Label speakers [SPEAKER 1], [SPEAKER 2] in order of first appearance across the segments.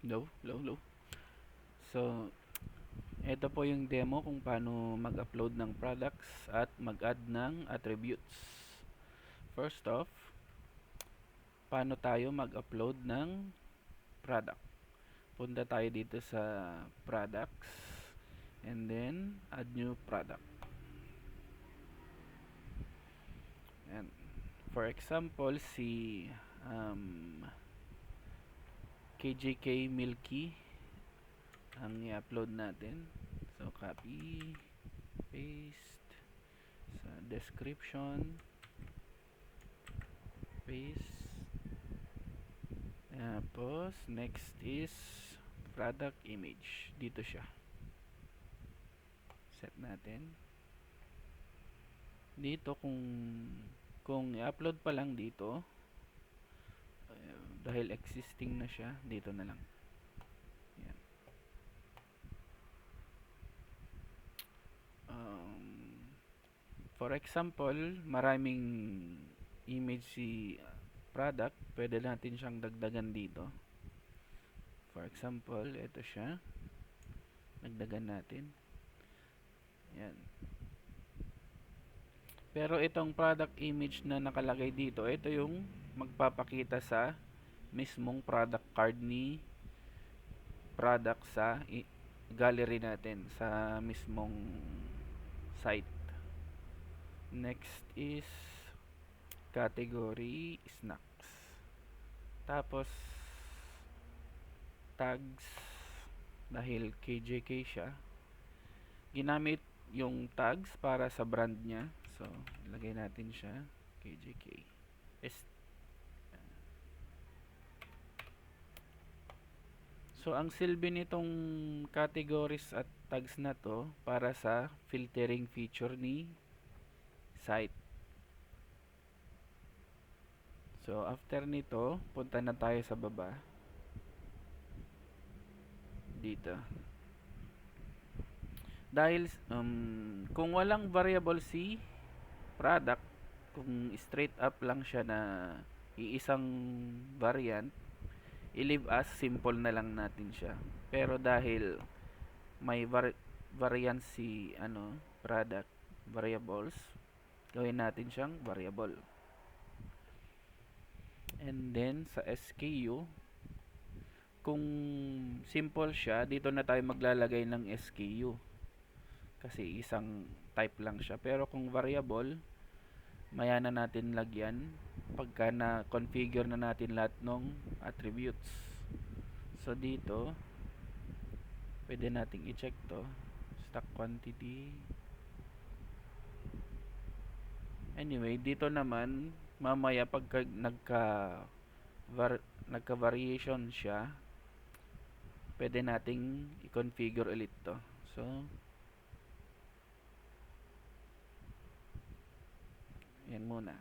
[SPEAKER 1] Low, low, low. So, ito po yung demo kung paano mag-upload ng products at mag-add ng attributes. First off, paano tayo mag-upload ng product. Punta tayo dito sa products and then add new product. And for example, si KJK Milky ang i-upload natin. So copy, paste sa description, paste. Tapos next is product image. Dito siya. Set natin. Dito kung i-upload pa lang dito, dahil existing na siya, dito na lang. Yan. For example, maraming image si product, pwede natin siyang dagdagan dito. For example, ito siya. Dagdagan natin. Yan. Pero itong product image na nakalagay dito, ito yung magpapakita sa mismong product card ni product sa gallery natin sa mismong site. Next is category snacks. Tapos tags, dahil KJK siya, ginamit yung tags para sa brand niya. So, ilagay natin siya KJK. So, ang silbi nitong categories at tags na to para sa filtering feature ni site. So, after nito, punta na tayo sa baba. Dito. Dahil kung walang variable C product, kung straight up lang siya na iisang variant, i-leave as simple na lang natin siya. Pero dahil may variance si product variables, gawin natin siyang variable. And then sa SKU, kung simple siya, dito na tayo maglalagay ng SKU kasi isang type lang siya. Pero kung variable, maya na natin lagyan pagka na configure na natin lahat ng attributes. So dito pwede nating i-check to, stock quantity. Anyway, dito naman mamaya pagka nagka variation siya, pwede nating i-configure ulit to. So yan muna,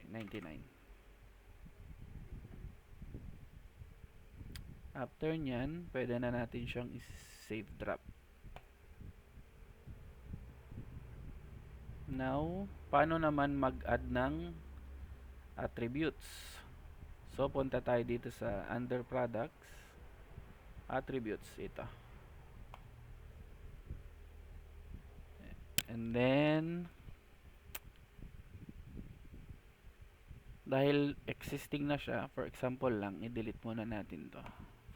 [SPEAKER 1] 99. After nyan, pwede na natin siyang i-save drop. Now, paano naman mag-add ng attributes? So, punta tayo dito sa under products, attributes, ito. And then, dahil existing na siya, for example lang, i-delete muna natin to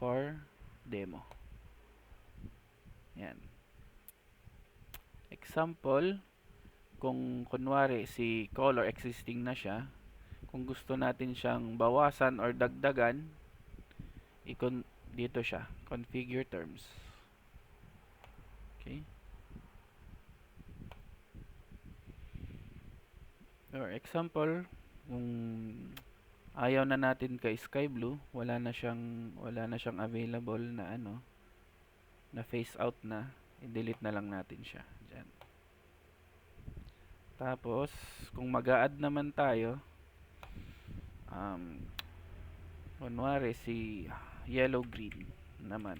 [SPEAKER 1] for demo. Yan. Example, kung kunwari si color existing na siya, kung gusto natin siyang bawasan or dagdagan, dito siya, configure terms. Okay. For example, kung ayaw na natin kay sky blue, wala na siyang available na na face out na, i-delete na lang natin siya diyan. Tapos kung mag-a-add naman tayo, kunwari si yellow green naman,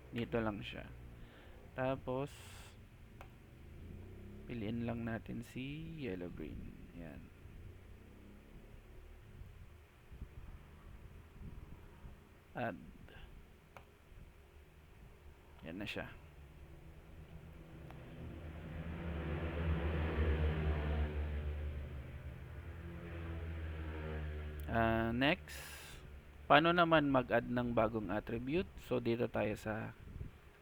[SPEAKER 1] dito lang siya. Tapos piliin lang natin si yellow green. Yan. Add. Yan na siya. Next, paano naman mag-add ng bagong attribute? So, dito tayo sa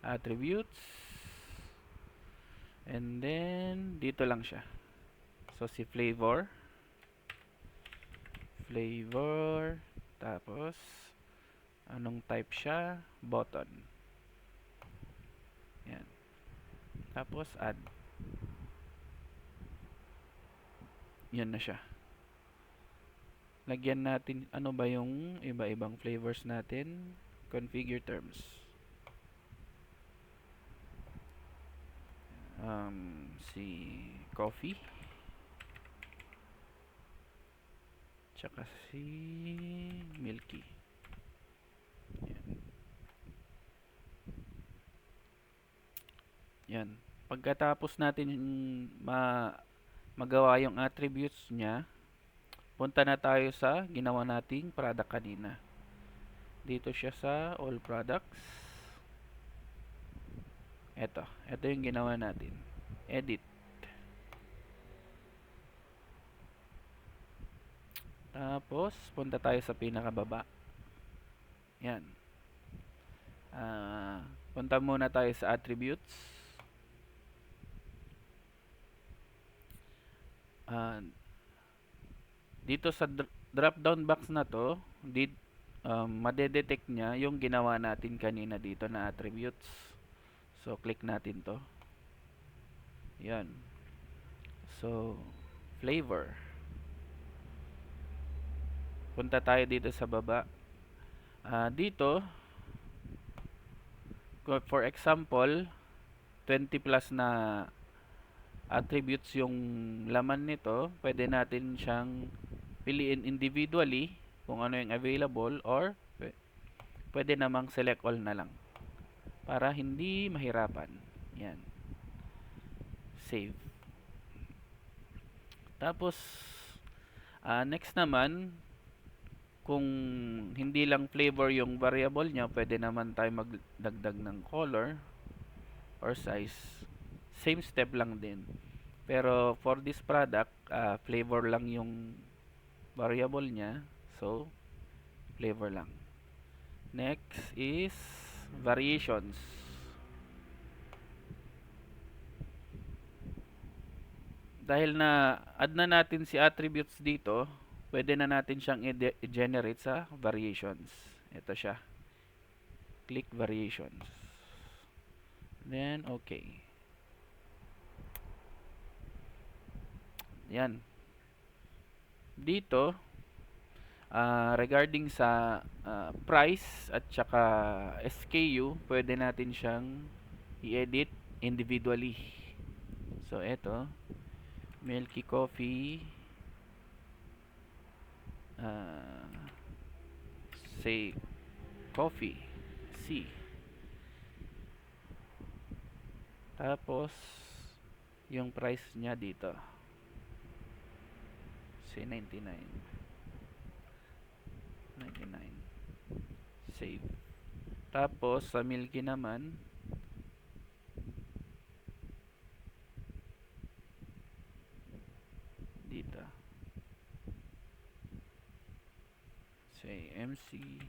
[SPEAKER 1] attributes. And then, dito lang siya. So, si flavor. Tapos, anong type siya? Button. Yan. Tapos, add. Yan na siya. Lagyan natin, ano ba yung iba-ibang flavors natin? Configure terms. Si coffee. Tsaka si milky. Yan. Yan. Pagkatapos natin magawa yung attributes niya, punta na tayo sa ginawa nating product kanina. Dito siya sa all products. Ito yung ginawa natin. Edit. Tapos, punta tayo sa pinakababa. Yan. Punta muna tayo sa attributes. Dito sa drop down box na to, madedetect niya yung ginawa natin kanina dito na attributes. So, click natin to. Yan. So, flavor. Punta tayo dito sa baba. Dito, for example, 20 plus na attributes yung laman nito, pwede natin siyang piliin individually kung ano yung available, or pwede namang select all na lang para hindi mahirapan. Yan. Save. Tapos, next naman, kung hindi lang flavor yung variable niya, pwede naman tayo magdagdag ng color or size. Same step lang din. Pero for this product, flavor lang yung variable niya. So, flavor lang. Next is variations. Dahil na add na natin si attributes dito, pwede na natin siyang i-generate sa variations. Ito siya. Click variations. Then, okay. Yan. Dito, regarding sa price at saka SKU, pwede natin siyang i-edit individually. So, ito, milky coffee, say coffee C. Tapos yung price niya dito, say 99. Save. Tapos sa milky naman, dito, say MCM.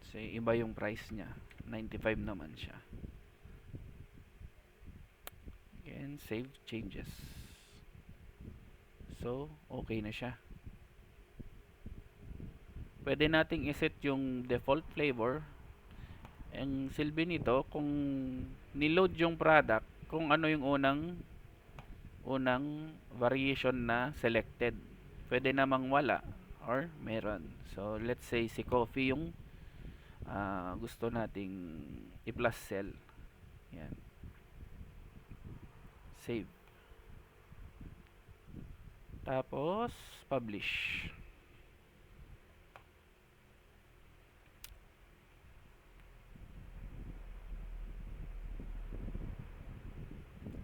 [SPEAKER 1] Say iba yung price niya, 95 naman siya. Again, save changes. So, okay na siya. Pwede nating iset yung default flavor. Ang silbi nito, kung niload yung product, kung ano yung unang variation na selected. Pwede namang wala or meron. So, let's say si coffee yung gusto nating i-plus sell. Yan. Save. Tapos, publish.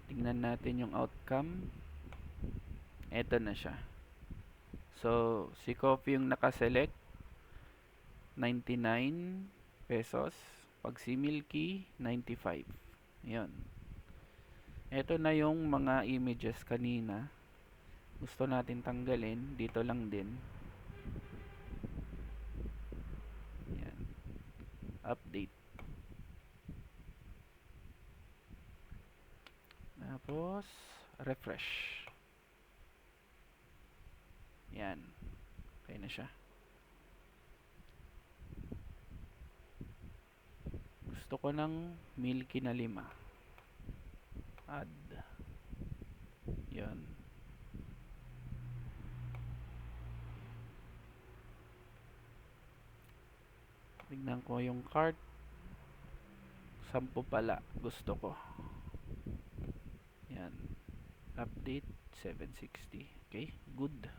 [SPEAKER 1] Tingnan natin yung outcome. Ito na siya. So, si Coffee yung nakaselect, 99 pesos. Pag si Milky, 95. Yun. Ito na yung mga images kanina. Gusto natin tanggalin. Dito lang din. Yan. Update. Tapos, refresh. Yan. Okay na siya. Gusto ko ng Milky na 5. Add. Yan. Tignan ko yung cart. 10 pala. Gusto ko. Yan. Update 760. Okay, good.